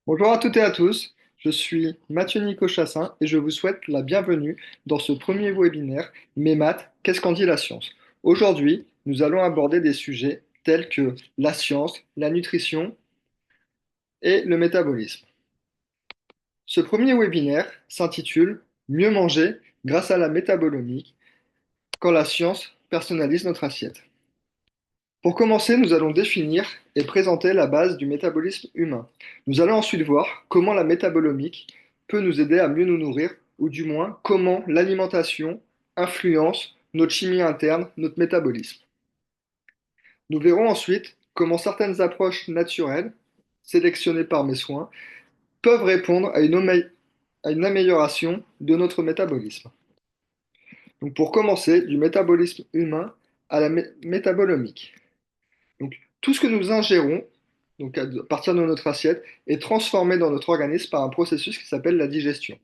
Bonjour à toutes et à tous, je suis Mathieu Nico Chassin et je vous souhaite la bienvenue dans ce premier webinaire Mes maths, qu'est-ce qu'en dit la science? Aujourd'hui, nous allons aborder des sujets tels que la science, la nutrition et le métabolisme. Ce premier webinaire s'intitule Mieux manger grâce à la métabolomique quand la science personnalise notre assiette. Pour commencer, nous allons définir et présenter la base du métabolisme humain. Nous allons ensuite voir comment la métabolomique peut nous aider à mieux nous nourrir, ou du moins comment l'alimentation influence notre chimie interne, notre métabolisme. Nous verrons ensuite comment certaines approches naturelles, sélectionnées par mes soins, peuvent répondre à une amélioration de notre métabolisme. Donc pour commencer, du métabolisme humain à la métabolomique. Donc, tout ce que nous ingérons, donc à partir de notre assiette, est transformé dans notre organisme par un processus qui s'appelle la digestion.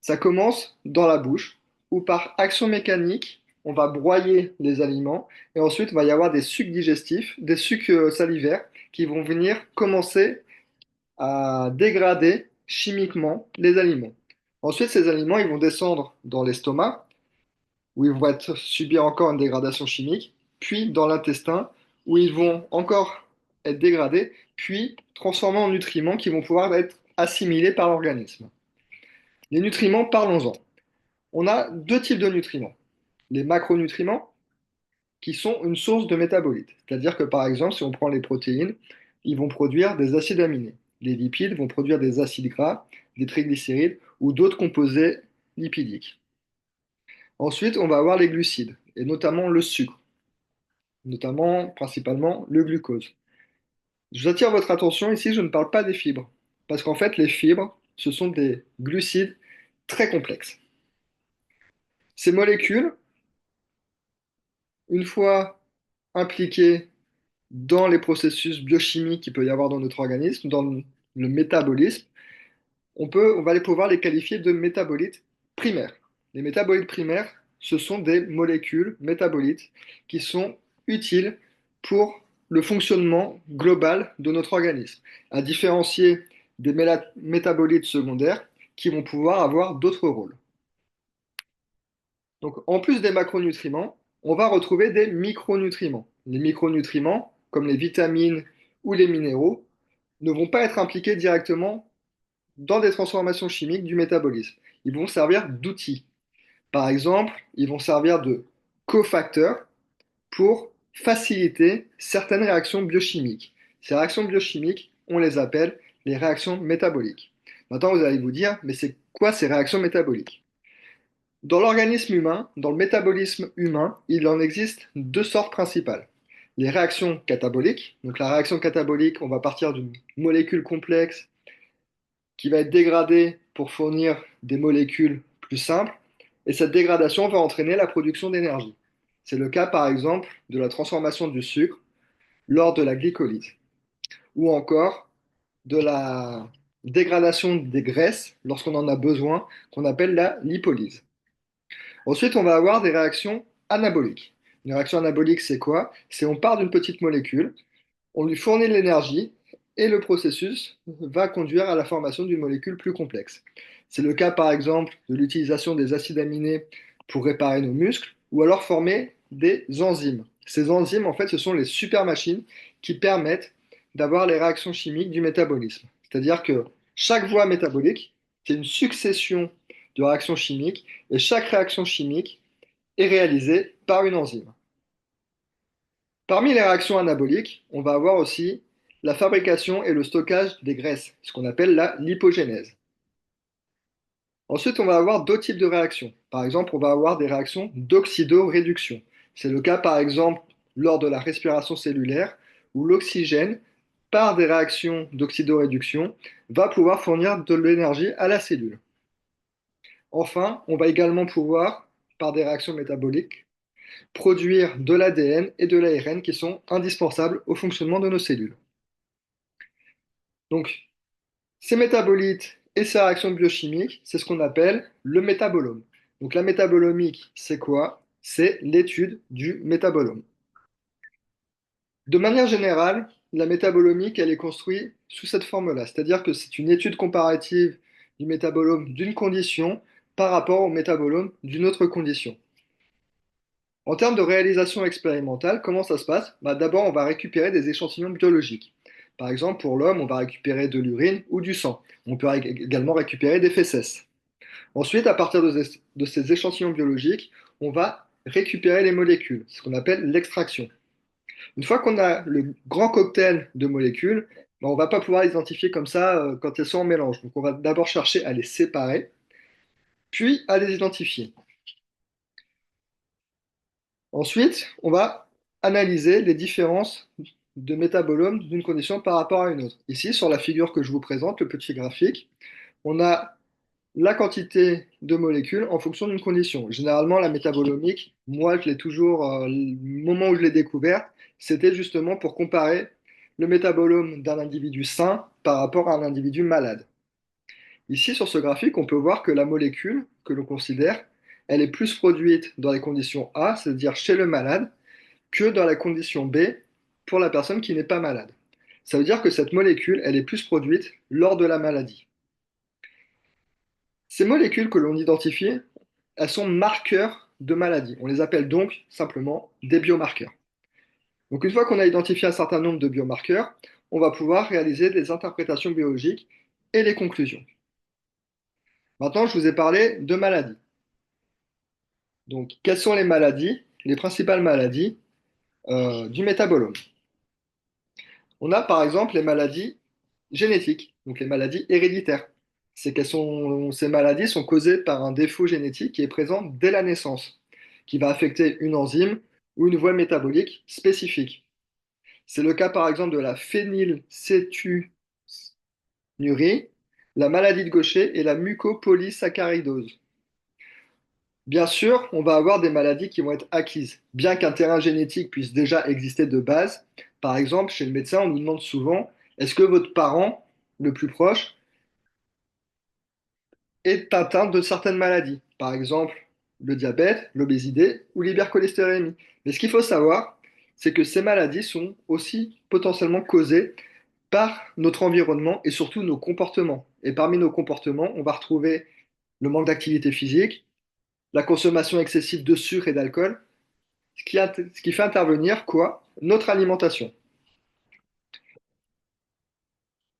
Ça commence dans la bouche, où par action mécanique, on va broyer les aliments, et ensuite il va y avoir des sucs digestifs, des sucs salivaires, qui vont venir commencer à dégrader chimiquement les aliments. Ensuite, ces aliments, ils vont descendre dans l'estomac, où ils vont subir encore une dégradation chimique, puis dans l'intestin, où ils vont encore être dégradés, puis transformés en nutriments qui vont pouvoir être assimilés par l'organisme. Les nutriments, parlons-en. On a deux types de nutriments. Les macronutriments, qui sont une source de métabolites. C'est-à-dire que par exemple, si on prend les protéines, ils vont produire des acides aminés. Les lipides vont produire des acides gras, des triglycérides ou d'autres composés lipidiques. Ensuite, on va avoir les glucides, et notamment le sucre, notamment principalement le glucose. Je vous attire votre attention ici, je ne parle pas des fibres, parce qu'en fait les fibres, ce sont des glucides très complexes. Ces molécules, une fois impliquées dans les processus biochimiques qu'il peut y avoir dans notre organisme, dans le métabolisme, on va pouvoir les qualifier de métabolites primaires. Les métabolites primaires, ce sont des molécules métabolites qui sont utiles pour le fonctionnement global de notre organisme, à différencier des métabolites secondaires qui vont pouvoir avoir d'autres rôles. Donc, en plus des macronutriments, on va retrouver des micronutriments. Les micronutriments, comme les vitamines ou les minéraux, ne vont pas être impliqués directement dans des transformations chimiques du métabolisme. Ils vont servir d'outils. Par exemple, ils vont servir de cofacteurs pour faciliter certaines réactions biochimiques. Ces réactions biochimiques, on les appelle les réactions métaboliques. Maintenant, vous allez vous dire, mais c'est quoi ces réactions métaboliques? Dans l'organisme humain, dans le métabolisme humain, il en existe deux sortes principales. Les réactions cataboliques. Donc la réaction catabolique, on va partir d'une molécule complexe qui va être dégradée pour fournir des molécules plus simples, et cette dégradation va entraîner la production d'énergie. C'est le cas par exemple de la transformation du sucre lors de la glycolyse, ou encore de la dégradation des graisses lorsqu'on en a besoin, qu'on appelle la lipolyse. Ensuite, on va avoir des réactions anaboliques. Une réaction anabolique, c'est quoi? C'est on part d'une petite molécule, on lui fournit de l'énergie et le processus va conduire à la formation d'une molécule plus complexe. C'est le cas par exemple de l'utilisation des acides aminés pour réparer nos muscles ou alors former des enzymes. Ces enzymes, en fait, ce sont les super machines qui permettent d'avoir les réactions chimiques du métabolisme. C'est-à-dire que chaque voie métabolique, c'est une succession de réactions chimiques et chaque réaction chimique est réalisée par une enzyme. Parmi les réactions anaboliques, on va avoir aussi la fabrication et le stockage des graisses, ce qu'on appelle la lipogénèse. Ensuite, on va avoir d'autres types de réactions. Par exemple, on va avoir des réactions d'oxydoréduction. C'est le cas, par exemple, lors de la respiration cellulaire, où l'oxygène, par des réactions d'oxydoréduction, va pouvoir fournir de l'énergie à la cellule. Enfin, on va également pouvoir, par des réactions métaboliques, produire de l'ADN et de l'ARN qui sont indispensables au fonctionnement de nos cellules. Donc, ces métabolites et ces réactions biochimiques, c'est ce qu'on appelle le métabolome. Donc, la métabolomique, c'est quoi? C'est l'étude du métabolome. De manière générale, la métabolomique, elle est construite sous cette forme-là, c'est-à-dire que c'est une étude comparative du métabolome d'une condition par rapport au métabolome d'une autre condition. En termes de réalisation expérimentale, comment ça se passe? D'abord, on va récupérer des échantillons biologiques. Par exemple, pour l'homme, on va récupérer de l'urine ou du sang. On peut également récupérer des fesses. Ensuite, à partir de ces échantillons biologiques, on va récupérer les molécules, ce qu'on appelle l'extraction. Une fois qu'on a le grand cocktail de molécules, on ne va pas pouvoir les identifier comme ça quand elles sont en mélange. Donc on va d'abord chercher à les séparer, puis à les identifier. Ensuite, on va analyser les différences de métabolomes d'une condition par rapport à une autre. Ici, sur la figure que je vous présente, le petit graphique, on a la quantité de molécules en fonction d'une condition. Généralement, la métabolomique, moi, je l'ai toujours, le moment où je l'ai découverte, c'était justement pour comparer le métabolome d'un individu sain par rapport à un individu malade. Ici, sur ce graphique, on peut voir que la molécule que l'on considère, elle est plus produite dans les conditions A, c'est-à-dire chez le malade, que dans la condition B pour la personne qui n'est pas malade. Ça veut dire que cette molécule, elle est plus produite lors de la maladie. Ces molécules que l'on identifie, elles sont marqueurs de maladie. On les appelle donc simplement des biomarqueurs. Donc une fois qu'on a identifié un certain nombre de biomarqueurs, on va pouvoir réaliser des interprétations biologiques et les conclusions. Maintenant, je vous ai parlé de maladies. Donc, quelles sont les maladies, les principales maladies du métabolome? On a par exemple les maladies génétiques, donc les maladies héréditaires. Ces maladies sont causées par un défaut génétique qui est présent dès la naissance, qui va affecter une enzyme ou une voie métabolique spécifique. C'est le cas par exemple de la phénylcétonurie, la maladie de Gaucher et la mucopolysaccharidose. Bien sûr, on va avoir des maladies qui vont être acquises. Bien qu'un terrain génétique puisse déjà exister de base, par exemple, chez le médecin, on nous demande souvent, est-ce que votre parent, le plus proche, est atteint de certaines maladies? Par exemple, le diabète, l'obésité ou l'hypercholestérémie. Mais ce qu'il faut savoir, c'est que ces maladies sont aussi potentiellement causées par notre environnement et surtout nos comportements. Et parmi nos comportements, on va retrouver le manque d'activité physique, la consommation excessive de sucre et d'alcool, ce qui fait intervenir quoi? Notre alimentation.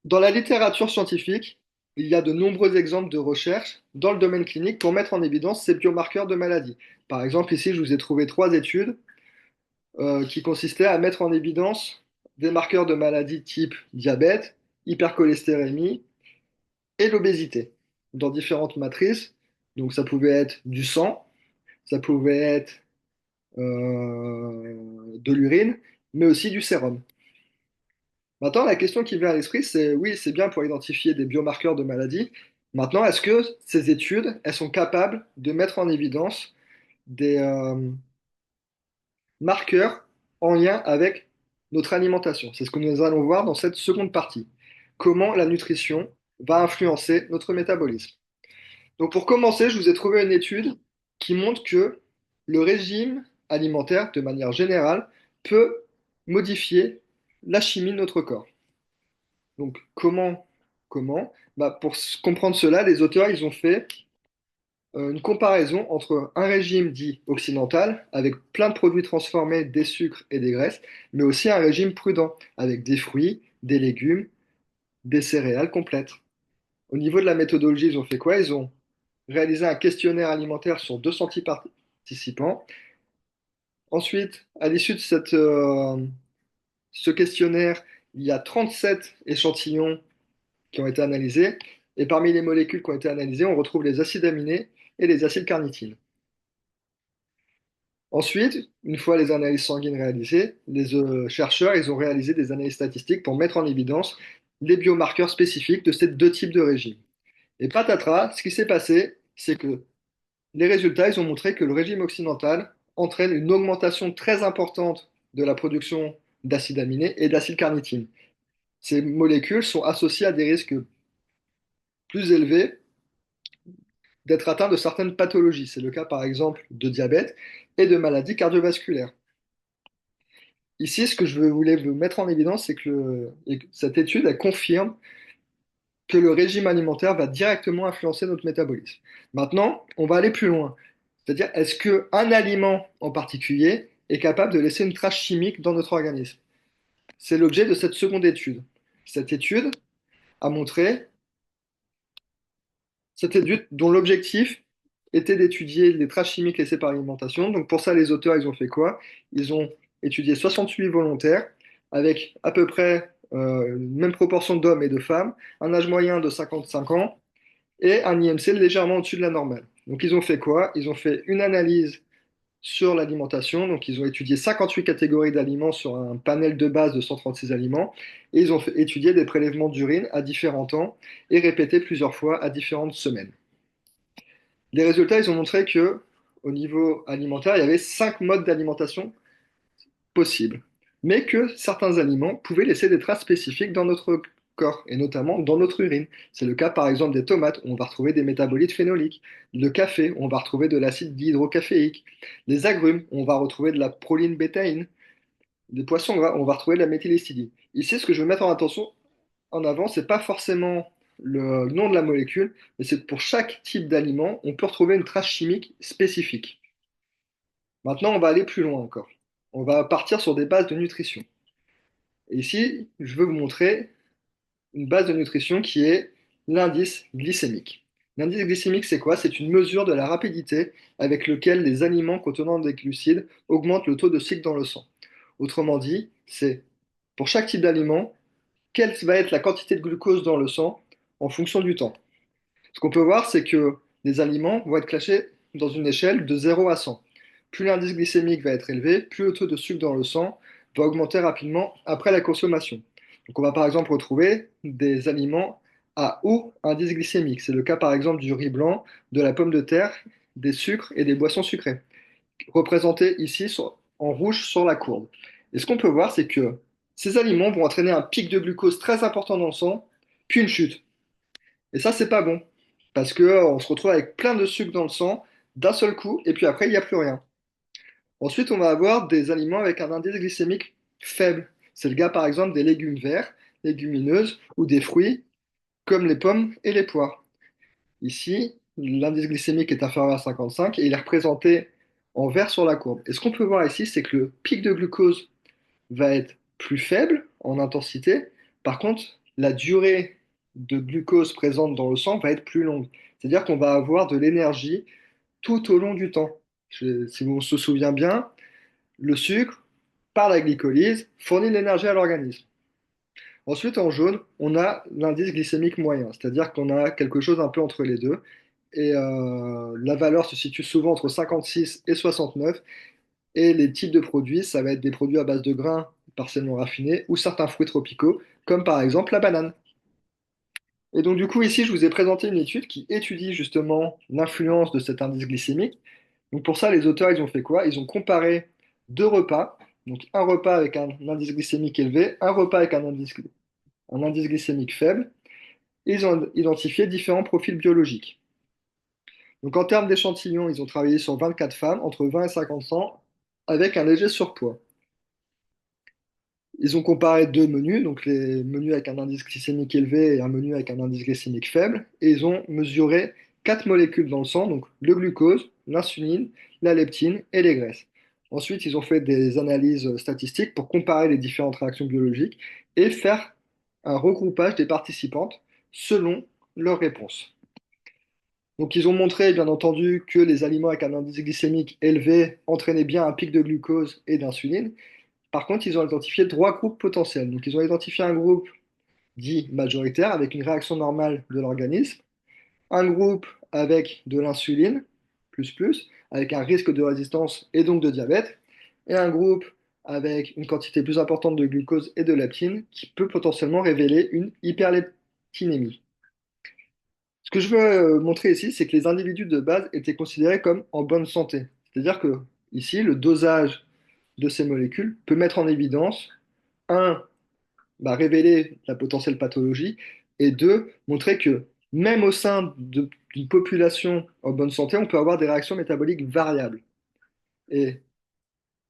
Dans la littérature scientifique, il y a de nombreux exemples de recherches dans le domaine clinique pour mettre en évidence ces biomarqueurs de maladie. Par exemple, ici, je vous ai trouvé trois études qui consistaient à mettre en évidence des marqueurs de maladies type diabète, hypercholestérémie et l'obésité dans différentes matrices. Donc, ça pouvait être du sang, ça pouvait être de l'urine, mais aussi du sérum. Maintenant, la question qui vient à l'esprit, c'est oui, c'est bien pour identifier des biomarqueurs de maladies. Maintenant, est-ce que ces études, elles sont capables de mettre en évidence des marqueurs en lien avec notre alimentation? C'est ce que nous allons voir dans cette seconde partie. Comment la nutrition va influencer notre métabolisme. Donc, pour commencer, je vous ai trouvé une étude qui montre que le régime alimentaire, de manière générale, peut modifier la chimie de notre corps. Donc, comment? Pour comprendre cela, les auteurs, ils ont fait une comparaison entre un régime dit occidental, avec plein de produits transformés, des sucres et des graisses, mais aussi un régime prudent, avec des fruits, des légumes, des céréales complètes. Au niveau de la méthodologie, ils ont fait quoi? Ils ont réalisé un questionnaire alimentaire sur 200 participants. Ensuite, à l'issue de ce questionnaire, il y a 37 échantillons qui ont été analysés. Et parmi les molécules qui ont été analysées, on retrouve les acides aminés et les acides carnitines. Ensuite, une fois les analyses sanguines réalisées, les chercheurs ils ont réalisé des analyses statistiques pour mettre en évidence les biomarqueurs spécifiques de ces deux types de régimes. Et patatras, ce qui s'est passé, c'est que les résultats ils ont montré que le régime occidental entraîne une augmentation très importante de la production d'acides aminés et d'acides carnitines. Ces molécules sont associées à des risques plus élevés d'être atteint de certaines pathologies. C'est le cas par exemple de diabète et de maladies cardiovasculaires. Ici, ce que voulais vous mettre en évidence, c'est que cette étude, elle confirme que le régime alimentaire va directement influencer notre métabolisme. Maintenant, on va aller plus loin. C'est-à-dire, est-ce qu'un aliment en particulier est capable de laisser une trace chimique dans notre organisme? C'est l'objet de cette seconde étude. Cette étude a montré, cette étude dont l'objectif était d'étudier les traces chimiques laissées par l'alimentation. Donc pour ça, les auteurs, ils ont fait quoi? Ils ont étudié 68 volontaires avec à peu près une même proportion d'hommes et de femmes, un âge moyen de 55 ans et un IMC légèrement au-dessus de la normale. Donc ils ont fait quoi? Ils ont fait une analyse sur l'alimentation. Donc ils ont étudié 58 catégories d'aliments sur un panel de base de 136 aliments et ils ont étudié des prélèvements d'urine à différents temps et répétés plusieurs fois à différentes semaines. Les résultats, ils ont montré que au niveau alimentaire, il y avait 5 modes d'alimentation possibles, mais que certains aliments pouvaient laisser des traces spécifiques dans notre corps, et notamment dans notre urine. C'est le cas par exemple des tomates, où on va retrouver des métabolites phénoliques, le café, où on va retrouver de l'acide dihydrocaféique, les agrumes, où on va retrouver de la proline bétaïne, des poissons gras, où on va retrouver de la méthylhistidine. Ici, ce que je veux mettre en attention, en avant, c'est pas forcément le nom de la molécule, mais c'est que pour chaque type d'aliment, on peut retrouver une trace chimique spécifique. Maintenant, on va aller plus loin encore. On va partir sur des bases de nutrition. Et ici, je veux vous montrer une base de nutrition qui est l'indice glycémique. L'indice glycémique, c'est quoi? C'est une mesure de la rapidité avec laquelle les aliments contenant des glucides augmentent le taux de sucre dans le sang. Autrement dit, c'est pour chaque type d'aliment, quelle va être la quantité de glucose dans le sang en fonction du temps. Ce qu'on peut voir, c'est que les aliments vont être classés dans une échelle de 0 à 100. Plus l'indice glycémique va être élevé, plus le taux de sucre dans le sang va augmenter rapidement après la consommation. Donc on va par exemple retrouver des aliments à haut indice glycémique. C'est le cas par exemple du riz blanc, de la pomme de terre, des sucres et des boissons sucrées, représentés ici en rouge sur la courbe. Et ce qu'on peut voir, c'est que ces aliments vont entraîner un pic de glucose très important dans le sang, puis une chute. Et ça, c'est pas bon. Parce que on se retrouve avec plein de sucre dans le sang d'un seul coup, et puis après, il n'y a plus rien. Ensuite, on va avoir des aliments avec un indice glycémique faible. C'est le cas, par exemple, des légumes verts, légumineuses, ou des fruits, comme les pommes et les poires. Ici, l'indice glycémique est inférieur à 55 et il est représenté en vert sur la courbe. Et ce qu'on peut voir ici, c'est que le pic de glucose va être plus faible en intensité. Par contre, la durée de glucose présente dans le sang va être plus longue. C'est-à-dire qu'on va avoir de l'énergie tout au long du temps. Si on se souvient bien, le sucre, par la glycolyse, fournit de l'énergie à l'organisme. Ensuite, en jaune, on a l'indice glycémique moyen, c'est-à-dire qu'on a quelque chose un peu entre les deux. Et la valeur se situe souvent entre 56 et 69. Et les types de produits, ça va être des produits à base de grains partiellement raffinés ou certains fruits tropicaux, comme par exemple la banane. Et donc du coup, ici, je vous ai présenté une étude qui étudie justement l'influence de cet indice glycémique. Donc pour ça, les auteurs, ils ont fait quoi? Ils ont comparé deux repas, donc un repas avec un indice glycémique élevé, un repas avec un indice glycémique faible, et ils ont identifié différents profils biologiques. Donc en termes d'échantillons, ils ont travaillé sur 24 femmes entre 20 et 50 ans avec un léger surpoids. Ils ont comparé deux menus, donc les menus avec un indice glycémique élevé et un menu avec un indice glycémique faible, et ils ont mesuré quatre molécules dans le sang, donc le glucose, l'insuline, la leptine et les graisses. Ensuite, ils ont fait des analyses statistiques pour comparer les différentes réactions biologiques et faire un regroupage des participantes selon leurs réponses. Donc, ils ont montré, bien entendu, que les aliments avec un indice glycémique élevé entraînaient bien un pic de glucose et d'insuline. Par contre, ils ont identifié trois groupes potentiels. Donc, ils ont identifié un groupe dit majoritaire avec une réaction normale de l'organisme, un groupe avec de l'insuline, avec un risque de résistance et donc de diabète, et un groupe avec une quantité plus importante de glucose et de leptine qui peut potentiellement révéler une hyperleptinémie. Ce que je veux montrer ici, c'est que les individus de base étaient considérés comme en bonne santé. C'est-à-dire que ici, le dosage de ces molécules peut mettre en évidence, un, révéler la potentielle pathologie, et deux, montrer que même au sein d'une population en bonne santé, on peut avoir des réactions métaboliques variables. Et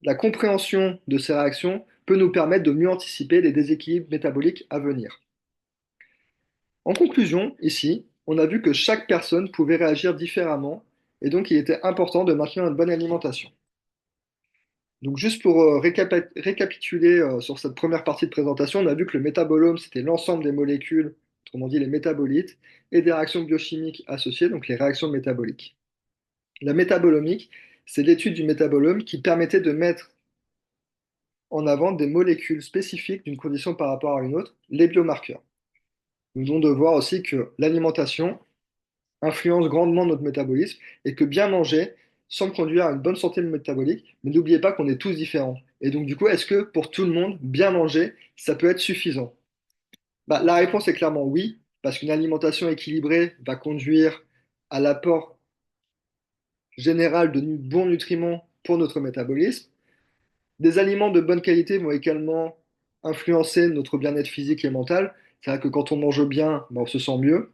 la compréhension de ces réactions peut nous permettre de mieux anticiper les déséquilibres métaboliques à venir. En conclusion, ici, on a vu que chaque personne pouvait réagir différemment et donc il était important de maintenir une bonne alimentation. Donc juste pour récapituler sur cette première partie de présentation, on a vu que le métabolome, c'était l'ensemble des molécules, autrement dit les métabolites, et des réactions biochimiques associées, donc les réactions métaboliques. La métabolomique, c'est l'étude du métabolome qui permettait de mettre en avant des molécules spécifiques d'une condition par rapport à une autre, les biomarqueurs. Nous devons de voir aussi que l'alimentation influence grandement notre métabolisme et que bien manger semble conduire à une bonne santé métabolique, mais n'oubliez pas qu'on est tous différents. Et donc du coup, est-ce que pour tout le monde, bien manger, ça peut être suffisant? Bah, la réponse est clairement oui, parce qu'une alimentation équilibrée va conduire à l'apport général de bons nutriments pour notre métabolisme. Des aliments de bonne qualité vont également influencer notre bien-être physique et mental. C'est-à-dire que quand on mange bien, bah, on se sent mieux.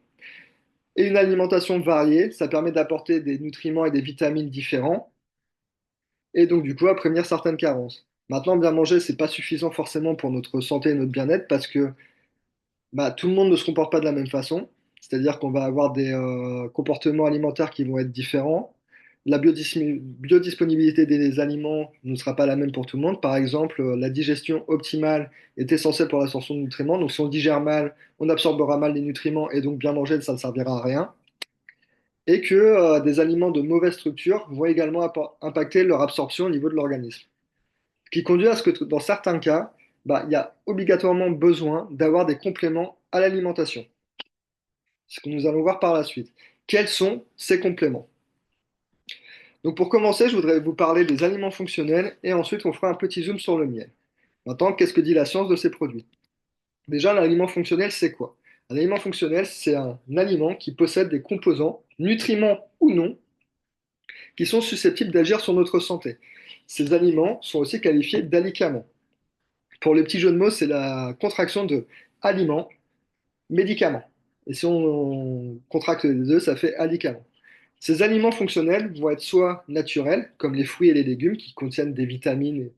Et une alimentation variée, ça permet d'apporter des nutriments et des vitamines différents, et donc du coup à prévenir certaines carences. Maintenant, bien manger, c'est pas suffisant forcément pour notre santé et notre bien-être parce que bah, tout le monde ne se comporte pas de la même façon. C'est-à-dire qu'on va avoir des comportements alimentaires qui vont être différents. La biodisponibilité des aliments ne sera pas la même pour tout le monde. Par exemple, la digestion optimale est essentielle pour l'absorption de nutriments. Donc, si on digère mal, on absorbera mal les nutriments et donc bien manger, ça ne servira à rien. Et que des aliments de mauvaise structure vont également impacter leur absorption au niveau de l'organisme. Ce qui conduit à ce que dans certains cas, bah, il y a obligatoirement besoin d'avoir des compléments à l'alimentation. Ce que nous allons voir par la suite. Quels sont ces compléments? Donc pour commencer, je voudrais vous parler des aliments fonctionnels et ensuite on fera un petit zoom sur le miel. Maintenant, qu'est-ce que dit la science de ces produits? Déjà, l'aliment fonctionnel, c'est quoi? Un aliment fonctionnel, c'est un aliment qui possède des composants, nutriments ou non, qui sont susceptibles d'agir sur notre santé. Ces aliments sont aussi qualifiés d'alicaments. Pour les petits jeux de mots, c'est la contraction de aliment, médicament. Et si on contracte les deux, ça fait alicament. Ces aliments fonctionnels vont être soit naturels, comme les fruits et les légumes qui contiennent des vitamines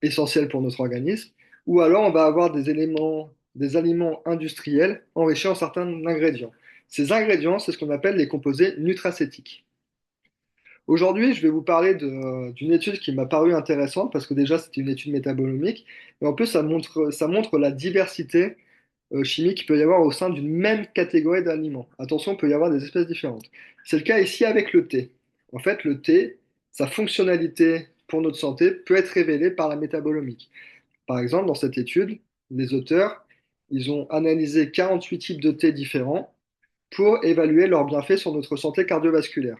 essentielles pour notre organisme, ou alors on va avoir des éléments, des aliments industriels enrichis en certains ingrédients. Ces ingrédients, c'est ce qu'on appelle les composés nutracétiques. Aujourd'hui, je vais vous parler d'une étude qui m'a paru intéressante parce que déjà, c'était une étude métabolomique et en plus, ça montre la diversité chimique qu'il peut y avoir au sein d'une même catégorie d'aliments. Attention, il peut y avoir des espèces différentes. C'est le cas ici avec le thé. En fait, le thé, sa fonctionnalité pour notre santé peut être révélée par la métabolomique. Par exemple, dans cette étude, les auteurs, ils ont analysé 48 types de thé différents pour évaluer leurs bienfaits sur notre santé cardiovasculaire.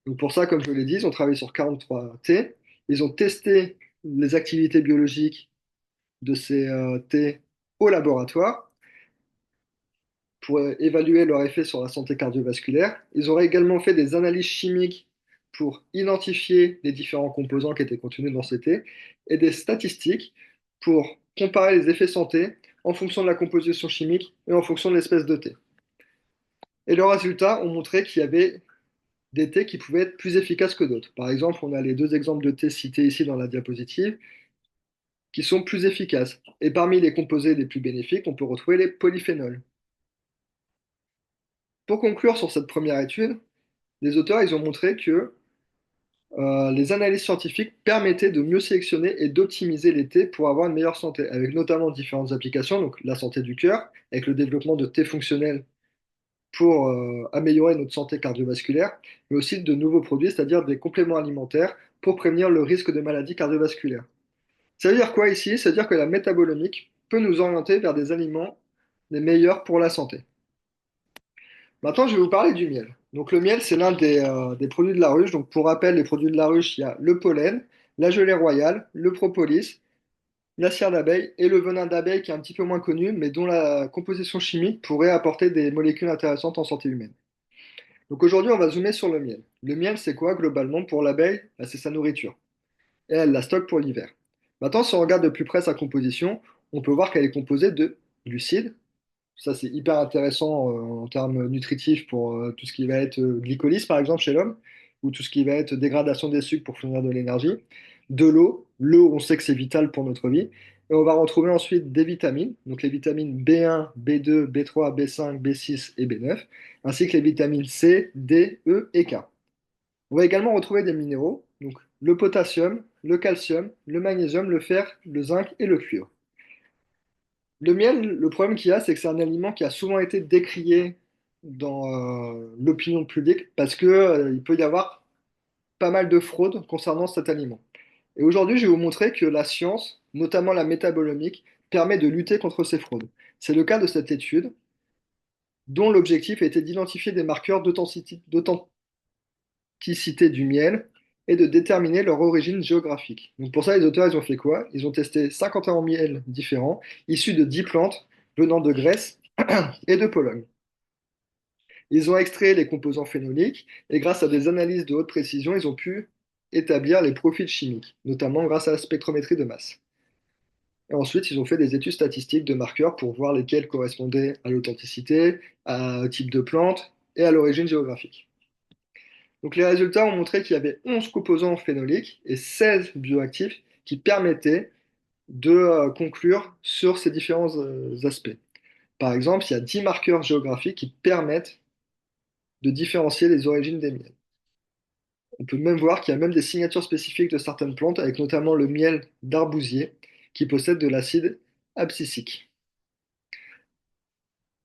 Donc pour ça, comme je l'ai dit, ils ont travaillé sur 43 thés. Ils ont testé les activités biologiques de ces thés au laboratoire pour évaluer leur effet sur la santé cardiovasculaire. Ils auraient également fait des analyses chimiques pour identifier les différents composants qui étaient contenus dans ces thés et des statistiques pour comparer les effets santé en fonction de la composition chimique et en fonction de l'espèce de thé. Et leurs résultats ont montré qu'il y avait des thés qui pouvaient être plus efficaces que d'autres. Par exemple, on a les deux exemples de thés cités ici dans la diapositive qui sont plus efficaces. Et parmi les composés les plus bénéfiques, on peut retrouver les polyphénols. Pour conclure sur cette première étude, les auteurs ils ont montré que les analyses scientifiques permettaient de mieux sélectionner et d'optimiser les thés pour avoir une meilleure santé, avec notamment différentes applications, donc la santé du cœur, avec le développement de thés fonctionnels pour améliorer notre santé cardiovasculaire, mais aussi de nouveaux produits, c'est-à-dire des compléments alimentaires pour prévenir le risque de maladies cardiovasculaires. Ça veut dire quoi ici? Ça veut dire que la métabolomique peut nous orienter vers des aliments les meilleurs pour la santé. Maintenant, je vais vous parler du miel. Donc, le miel, c'est l'un des produits de la ruche. Donc, pour rappel, les produits de la ruche, il y a le pollen, la gelée royale, le propolis, la cire d'abeille et le venin d'abeille qui est un petit peu moins connu, mais dont la composition chimique pourrait apporter des molécules intéressantes en santé humaine. Donc, aujourd'hui, on va zoomer sur le miel. Le miel, c'est quoi globalement pour l'abeille? Bah, c'est sa nourriture. Et elle la stocke pour l'hiver. Maintenant, si on regarde de plus près sa composition, on peut voir qu'elle est composée de glucides. Ça, c'est hyper intéressant en termes nutritifs pour tout ce qui va être glycolyse, par exemple, chez l'homme, ou tout ce qui va être dégradation des sucres pour fournir de l'énergie, de l'eau l'eau, on sait que c'est vital pour notre vie. Et on va retrouver ensuite des vitamines, donc les vitamines B1, B2, B3, B5, B6 et B9, ainsi que les vitamines C, D, E et K. On va également retrouver des minéraux, donc le potassium, le calcium, le magnésium, le fer, le zinc et le cuivre. Le miel, le problème qu'il y a, c'est que c'est un aliment qui a souvent été décrié dans l'opinion publique parce que, il peut y avoir pas mal de fraudes concernant cet aliment. Et aujourd'hui, je vais vous montrer que la science, notamment la métabolomique, permet de lutter contre ces fraudes. C'est le cas de cette étude, dont l'objectif était d'identifier des marqueurs d'authenticité du miel et de déterminer leur origine géographique. Donc pour ça, les auteurs, ils ont fait quoi? Ils ont testé 51 miels différents, issus de 10 plantes venant de Grèce et de Pologne. Ils ont extrait les composants phénoliques et grâce à des analyses de haute précision, ils ont pu établir les profils chimiques, notamment grâce à la spectrométrie de masse. Et ensuite, ils ont fait des études statistiques de marqueurs pour voir lesquels correspondaient à l'authenticité, au type de plante et à l'origine géographique. Donc les résultats ont montré qu'il y avait 11 composants phénoliques et 16 bioactifs qui permettaient de conclure sur ces différents aspects. Par exemple, il y a 10 marqueurs géographiques qui permettent de différencier les origines des miels. On peut même voir qu'il y a même des signatures spécifiques de certaines plantes, avec notamment le miel d'arbousier, qui possède de l'acide abscisique.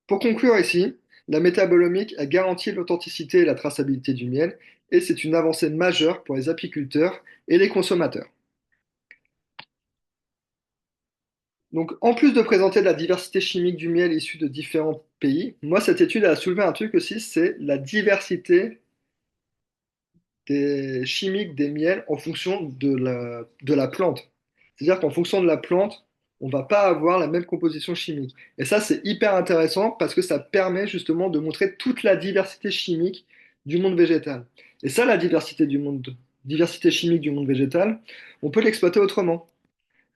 Pour conclure ici, la métabolomique a garanti l'authenticité et la traçabilité du miel, et c'est une avancée majeure pour les apiculteurs et les consommateurs. Donc, en plus de présenter la diversité chimique du miel issu de différents pays, moi, cette étude a soulevé un truc aussi, c'est la diversité des chimiques des miels en fonction de la plante. C'est-à-dire qu'en fonction de la plante, on va pas avoir la même composition chimique. Et ça, c'est hyper intéressant parce que ça permet justement de montrer toute la diversité chimique du monde végétal. Et ça, diversité chimique du monde végétal, on peut l'exploiter autrement.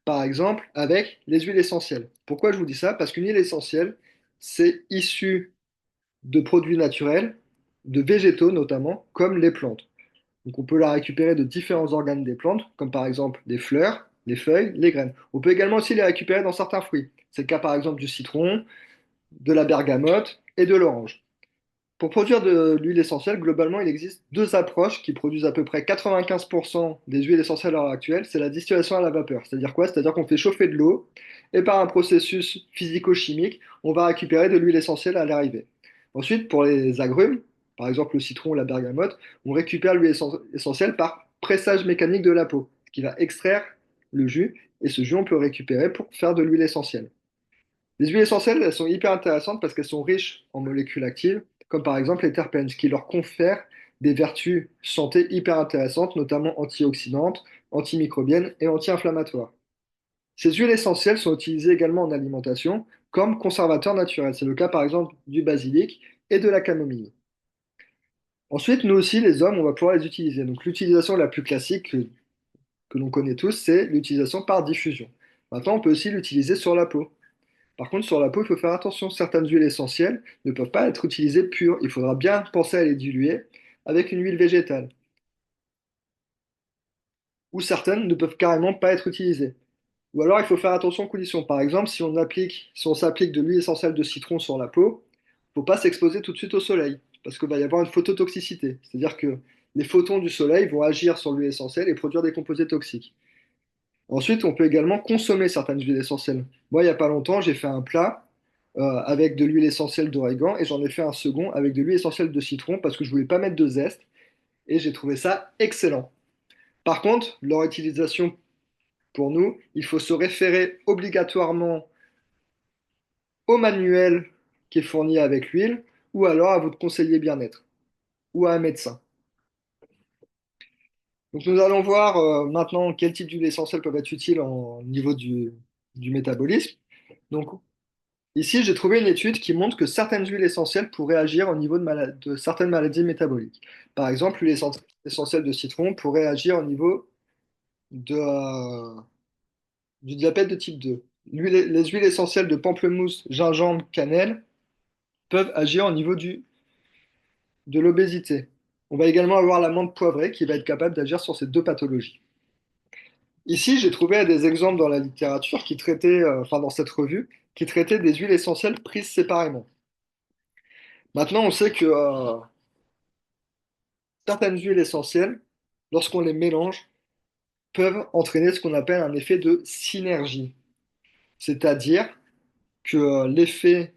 Par exemple, avec les huiles essentielles. Pourquoi je vous dis ça? Parce qu'une huile essentielle, c'est issu de produits naturels, de végétaux notamment, comme les plantes. Donc on peut la récupérer de différents organes des plantes, comme par exemple des fleurs, les feuilles, les graines. On peut également aussi les récupérer dans certains fruits. C'est le cas par exemple du citron, de la bergamote et de l'orange. Pour produire de l'huile essentielle, globalement, il existe deux approches qui produisent à peu près 95% des huiles essentielles à l'heure actuelle. C'est la distillation à la vapeur. C'est-à-dire quoi? C'est-à-dire qu'on fait chauffer de l'eau et par un processus physico-chimique, on va récupérer de l'huile essentielle à l'arrivée. Ensuite, pour les agrumes, par exemple le citron ou la bergamote, on récupère l'huile essentielle par pressage mécanique de la peau, ce qui va extraire le jus et ce jus, on peut le récupérer pour faire de l'huile essentielle. Les huiles essentielles, elles sont hyper intéressantes parce qu'elles sont riches en molécules actives, comme par exemple les terpènes, ce qui leur confère des vertus santé hyper intéressantes, notamment antioxydantes, antimicrobiennes et anti-inflammatoires. Ces huiles essentielles sont utilisées également en alimentation comme conservateurs naturels. C'est le cas par exemple du basilic et de la camomille. Ensuite, nous aussi, les hommes, on va pouvoir les utiliser. Donc l'utilisation la plus classique que l'on connaît tous, c'est l'utilisation par diffusion. Maintenant, on peut aussi l'utiliser sur la peau. Par contre, sur la peau, il faut faire attention. Certaines huiles essentielles ne peuvent pas être utilisées pures. Il faudra bien penser à les diluer avec une huile végétale. Ou certaines ne peuvent carrément pas être utilisées. Ou alors, il faut faire attention aux conditions. Par exemple, si on s'applique de l'huile essentielle de citron sur la peau, il ne faut pas s'exposer tout de suite au soleil, parce qu'il va y avoir une phototoxicité. C'est-à-dire que les photons du soleil vont agir sur l'huile essentielle et produire des composés toxiques. Ensuite, on peut également consommer certaines huiles essentielles. Moi, il n'y a pas longtemps, j'ai fait un plat avec de l'huile essentielle d'origan et j'en ai fait un second avec de l'huile essentielle de citron parce que je voulais pas mettre de zeste et j'ai trouvé ça excellent. Par contre, leur utilisation pour nous, il faut se référer obligatoirement au manuel qui est fourni avec l'huile ou alors à votre conseiller bien-être ou à un médecin. Donc nous allons voir maintenant quel type d'huile essentielle peuvent être utiles au niveau du métabolisme. Donc ici, j'ai trouvé une étude qui montre que certaines huiles essentielles pourraient agir au niveau de certaines maladies métaboliques. Par exemple, l'huile essentielle de citron pourrait agir au niveau du diabète de type 2. Les huiles essentielles de pamplemousse, gingembre, cannelle peuvent agir au niveau de l'obésité. On va également avoir la menthe poivrée qui va être capable d'agir sur ces deux pathologies. Ici, j'ai trouvé des exemples dans la littérature qui traitaient, enfin dans cette revue, qui traitaient des huiles essentielles prises séparément. Maintenant, on sait que certaines huiles essentielles, lorsqu'on les mélange, peuvent entraîner ce qu'on appelle un effet de synergie. C'est-à-dire que l'effet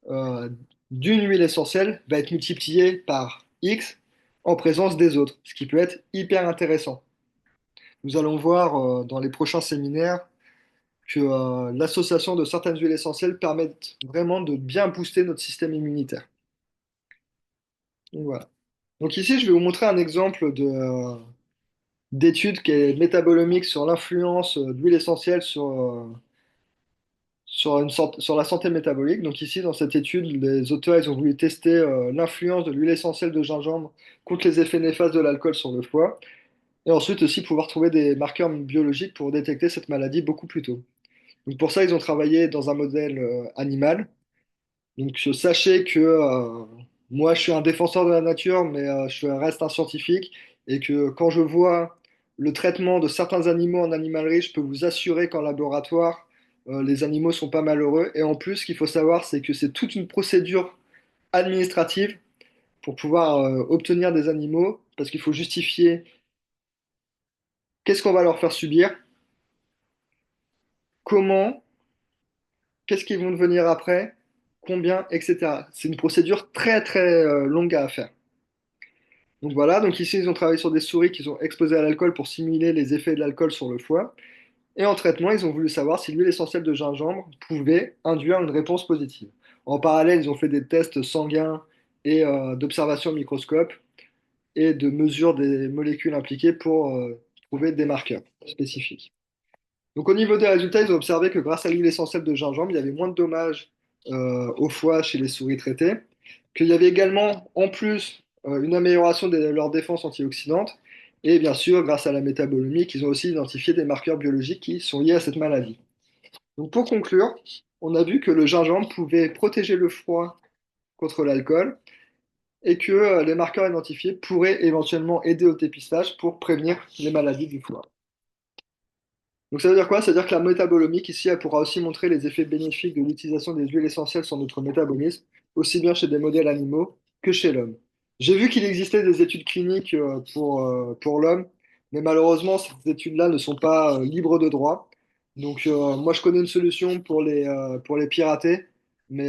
euh, d'une huile essentielle va être multiplié par X en présence des autres, ce qui peut être hyper intéressant. Nous allons voir dans les prochains séminaires que l'association de certaines huiles essentielles permet vraiment de bien booster notre système immunitaire. Donc, voilà. Donc ici, je vais vous montrer un exemple d'étude qui est métabolomique sur l'influence d'huile essentielle sur la santé métabolique. Donc ici, dans cette étude, les auteurs ils ont voulu tester l'influence de l'huile essentielle de gingembre contre les effets néfastes de l'alcool sur le foie, et ensuite aussi pouvoir trouver des marqueurs biologiques pour détecter cette maladie beaucoup plus tôt. Donc pour ça, ils ont travaillé dans un modèle animal. Donc sachez que moi, je suis un défenseur de la nature, mais je reste un scientifique, et que quand je vois le traitement de certains animaux en animalerie, je peux vous assurer qu'en laboratoire, les animaux sont pas malheureux. Et en plus, ce qu'il faut savoir, c'est que c'est toute une procédure administrative pour pouvoir obtenir des animaux, parce qu'il faut justifier qu'est-ce qu'on va leur faire subir, comment, qu'est-ce qu'ils vont devenir après, combien, etc. C'est une procédure très très longue à faire. Donc voilà, donc ici ils ont travaillé sur des souris qu'ils ont exposées à l'alcool pour simuler les effets de l'alcool sur le foie. Et en traitement, ils ont voulu savoir si l'huile essentielle de gingembre pouvait induire une réponse positive. En parallèle, ils ont fait des tests sanguins et d'observation au microscope et de mesure des molécules impliquées pour trouver des marqueurs spécifiques. Donc au niveau des résultats, ils ont observé que grâce à l'huile essentielle de gingembre, il y avait moins de dommages au foie chez les souris traitées, qu'il y avait également en plus une amélioration de leur défense antioxydante, et bien sûr, grâce à la métabolomie, ils ont aussi identifié des marqueurs biologiques qui sont liés à cette maladie. Donc pour conclure, on a vu que le gingembre pouvait protéger le foie contre l'alcool, et que les marqueurs identifiés pourraient éventuellement aider au dépistage pour prévenir les maladies du foie. Donc ça veut dire quoi? Ça veut dire que la métabolomique, ici, elle pourra aussi montrer les effets bénéfiques de l'utilisation des huiles essentielles sur notre métabolisme, aussi bien chez des modèles animaux que chez l'homme. J'ai vu qu'il existait des études cliniques pour l'homme, mais malheureusement, ces études-là ne sont pas libres de droit. Donc moi, je connais une solution pour les pirater, mais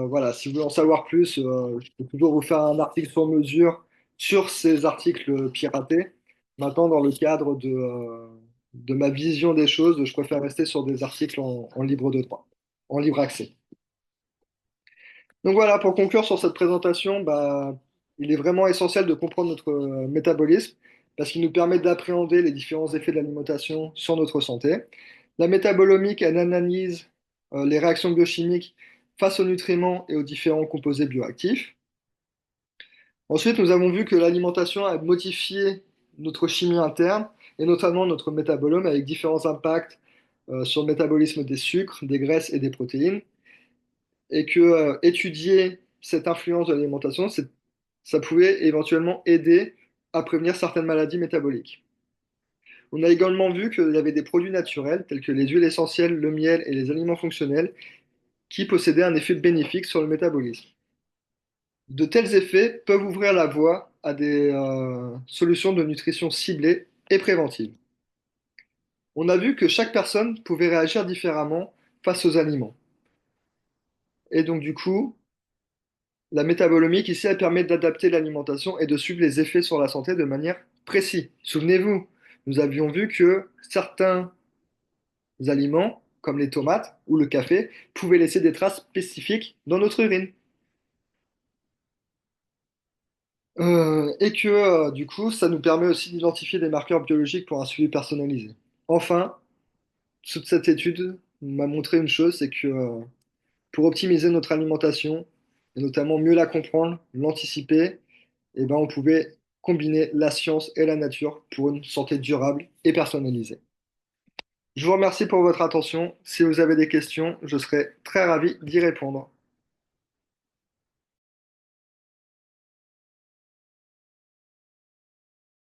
voilà, si vous voulez en savoir plus, je peux toujours vous faire un article sur mesure sur ces articles piratés. Maintenant, dans le cadre de ma vision des choses, je préfère rester sur des articles en libre de droit, en libre accès. Donc voilà, pour conclure sur cette présentation, bah, il est vraiment essentiel de comprendre notre métabolisme parce qu'il nous permet d'appréhender les différents effets de l'alimentation sur notre santé. La métabolomique, elle analyse les réactions biochimiques face aux nutriments et aux différents composés bioactifs. Ensuite, nous avons vu que l'alimentation a modifié notre chimie interne et notamment notre métabolome avec différents impacts sur le métabolisme des sucres, des graisses et des protéines, et que étudier cette influence de l'alimentation, ça pouvait éventuellement aider à prévenir certaines maladies métaboliques. On a également vu qu'il y avait des produits naturels tels que les huiles essentielles, le miel et les aliments fonctionnels qui possédaient un effet bénéfique sur le métabolisme. De tels effets peuvent ouvrir la voie à des solutions de nutrition ciblées et préventives. On a vu que chaque personne pouvait réagir différemment face aux aliments. Et donc du coup, la métabolomique ici, elle permet d'adapter l'alimentation et de suivre les effets sur la santé de manière précise. Souvenez-vous, nous avions vu que certains aliments, comme les tomates ou le café, pouvaient laisser des traces spécifiques dans notre urine. Et que du coup, ça nous permet aussi d'identifier des marqueurs biologiques pour un suivi personnalisé. Enfin, toute cette étude m'a montré une chose, c'est que pour optimiser notre alimentation, et notamment mieux la comprendre, l'anticiper, eh ben, on pouvait combiner la science et la nature pour une santé durable et personnalisée. Je vous remercie pour votre attention. Si vous avez des questions, je serai très ravi d'y répondre.